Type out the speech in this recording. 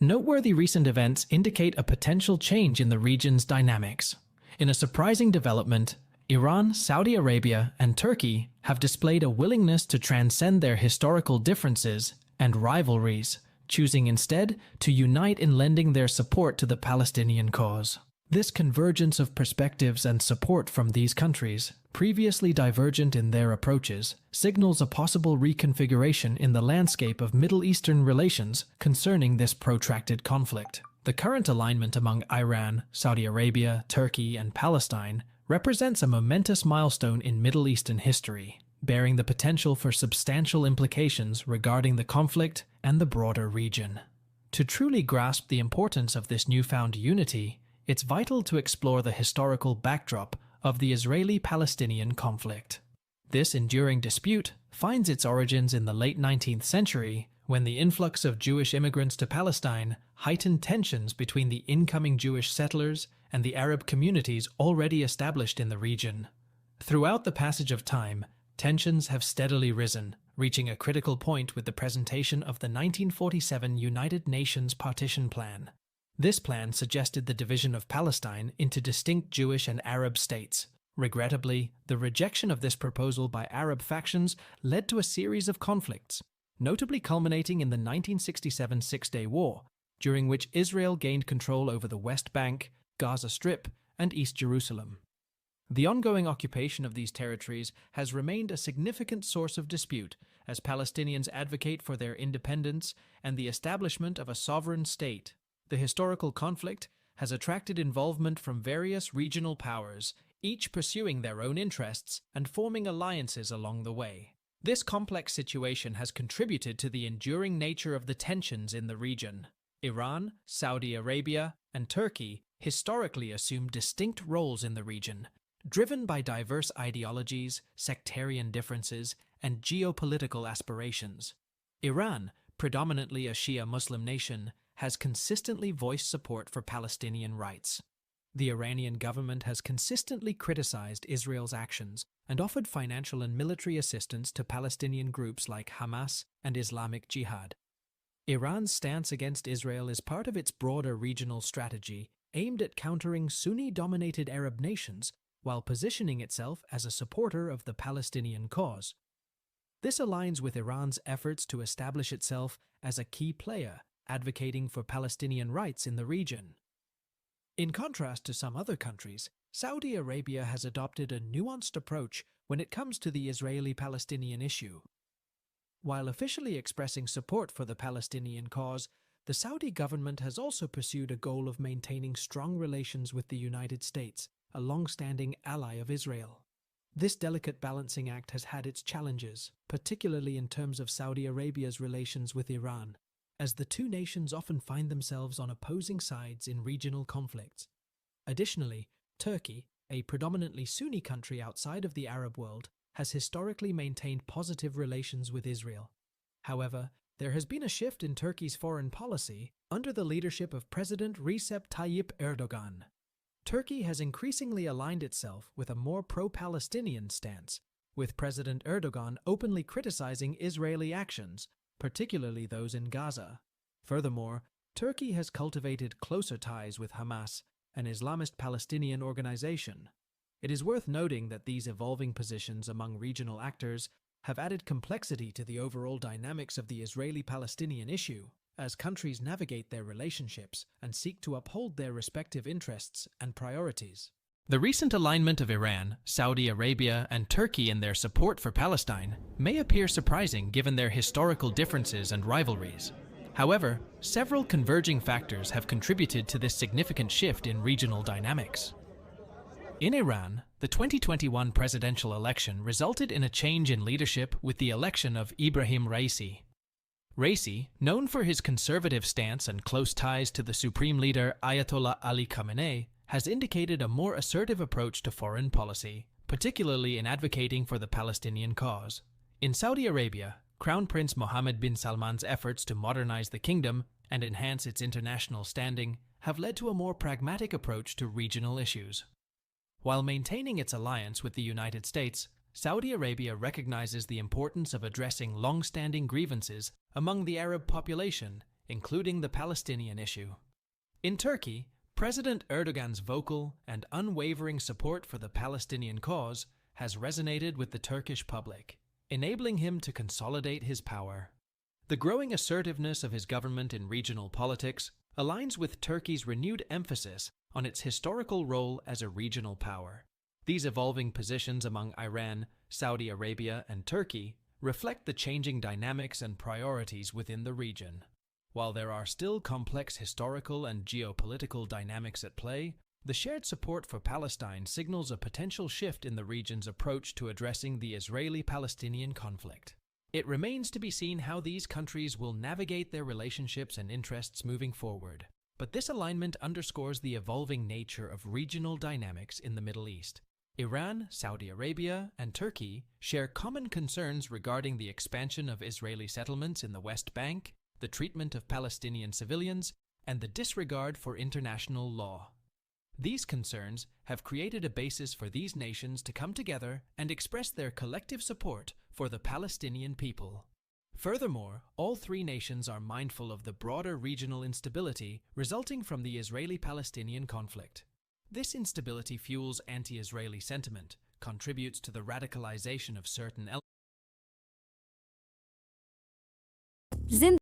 Noteworthy recent events indicate a potential change in the region's dynamics. In a surprising development, Iran, Saudi Arabia, and Turkey have displayed a willingness to transcend their historical differences and rivalries, choosing instead to unite in lending their support to the Palestinian cause. This convergence of perspectives and support from these countries, previously divergent in their approaches, signals a possible reconfiguration in the landscape of Middle Eastern relations concerning this protracted conflict. The current alignment among Iran, Saudi Arabia, Turkey, and Palestine represents a momentous milestone in Middle Eastern history, bearing the potential for substantial implications regarding the conflict and the broader region. To truly grasp the importance of this newfound unity, it's vital to explore the historical backdrop of the Israeli-Palestinian conflict. This enduring dispute finds its origins in the late 19th century, when the influx of Jewish immigrants to Palestine heightened tensions between the incoming Jewish settlers and the Arab communities already established in the region. Throughout the passage of time, tensions have steadily risen, reaching a critical point with the presentation of the 1947 United Nations Partition Plan. This plan suggested the division of Palestine into distinct Jewish and Arab states. Regrettably, the rejection of this proposal by Arab factions led to a series of conflicts, notably culminating in the 1967 Six-Day War, during which Israel gained control over the West Bank, Gaza Strip, and East Jerusalem. The ongoing occupation of these territories has remained a significant source of dispute as Palestinians advocate for their independence and the establishment of a sovereign state. The historical conflict has attracted involvement from various regional powers, each pursuing their own interests and forming alliances along the way. This complex situation has contributed to the enduring nature of the tensions in the region. Iran, Saudi Arabia, and Turkey historically assumed distinct roles in the region, driven by diverse ideologies, sectarian differences, and geopolitical aspirations. Iran, predominantly a Shia Muslim nation, has consistently voiced support for Palestinian rights. The Iranian government has consistently criticized Israel's actions and offered financial and military assistance to Palestinian groups like Hamas and Islamic Jihad. Iran's stance against Israel is part of its broader regional strategy aimed at countering Sunni-dominated Arab nations while positioning itself as a supporter of the Palestinian cause. This aligns with Iran's efforts to establish itself as a key player, advocating for Palestinian rights in the region. In contrast to some other countries, Saudi Arabia has adopted a nuanced approach when it comes to the Israeli-Palestinian issue. While officially expressing support for the Palestinian cause, the Saudi government has also pursued a goal of maintaining strong relations with the United States, a long-standing ally of Israel. This delicate balancing act has had its challenges, particularly in terms of Saudi Arabia's relations with Iran, as the two nations often find themselves on opposing sides in regional conflicts. Additionally, Turkey, a predominantly Sunni country outside of the Arab world, has historically maintained positive relations with Israel. However, there has been a shift in Turkey's foreign policy under the leadership of President Recep Tayyip Erdogan. Turkey has increasingly aligned itself with a more pro-Palestinian stance, with President Erdogan openly criticizing Israeli actions, particularly those in Gaza. Furthermore, Turkey has cultivated closer ties with Hamas, an Islamist Palestinian organization. It is worth noting that these evolving positions among regional actors have added complexity to the overall dynamics of the Israeli-Palestinian issue, as countries navigate their relationships and seek to uphold their respective interests and priorities. The recent alignment of Iran, Saudi Arabia, and Turkey in their support for Palestine may appear surprising given their historical differences and rivalries. However, several converging factors have contributed to this significant shift in regional dynamics. In Iran, the 2021 presidential election resulted in a change in leadership with the election of Ibrahim Raisi. Raisi, known for his conservative stance and close ties to the supreme leader Ayatollah Ali Khamenei, has indicated a more assertive approach to foreign policy, particularly in advocating for the Palestinian cause. In Saudi Arabia, Crown Prince Mohammed bin Salman's efforts to modernize the kingdom and enhance its international standing have led to a more pragmatic approach to regional issues. While maintaining its alliance with the United States, Saudi Arabia recognizes the importance of addressing long-standing grievances among the Arab population including the Palestinian issue. In Turkey, President Erdogan's vocal and unwavering support for the Palestinian cause has resonated with the Turkish public, enabling him to consolidate his power. The growing assertiveness of his government in regional politics aligns with Turkey's renewed emphasis on its historical role as a regional power. These evolving positions among Iran, Saudi Arabia, and Turkey reflect the changing dynamics and priorities within the region. While there are still complex historical and geopolitical dynamics at play, the shared support for Palestine signals a potential shift in the region's approach to addressing the Israeli-Palestinian conflict. It remains to be seen how these countries will navigate their relationships and interests moving forward, but this alignment underscores the evolving nature of regional dynamics in the Middle East. Iran, Saudi Arabia, and Turkey share common concerns regarding the expansion of Israeli settlements in the West Bank, the treatment of Palestinian civilians, and the disregard for international law. These concerns have created a basis for these nations to come together and express their collective support for the Palestinian people. Furthermore, all three nations are mindful of the broader regional instability resulting from the Israeli-Palestinian conflict. This instability fuels anti-Israeli sentiment, contributes to the radicalization of certain elements,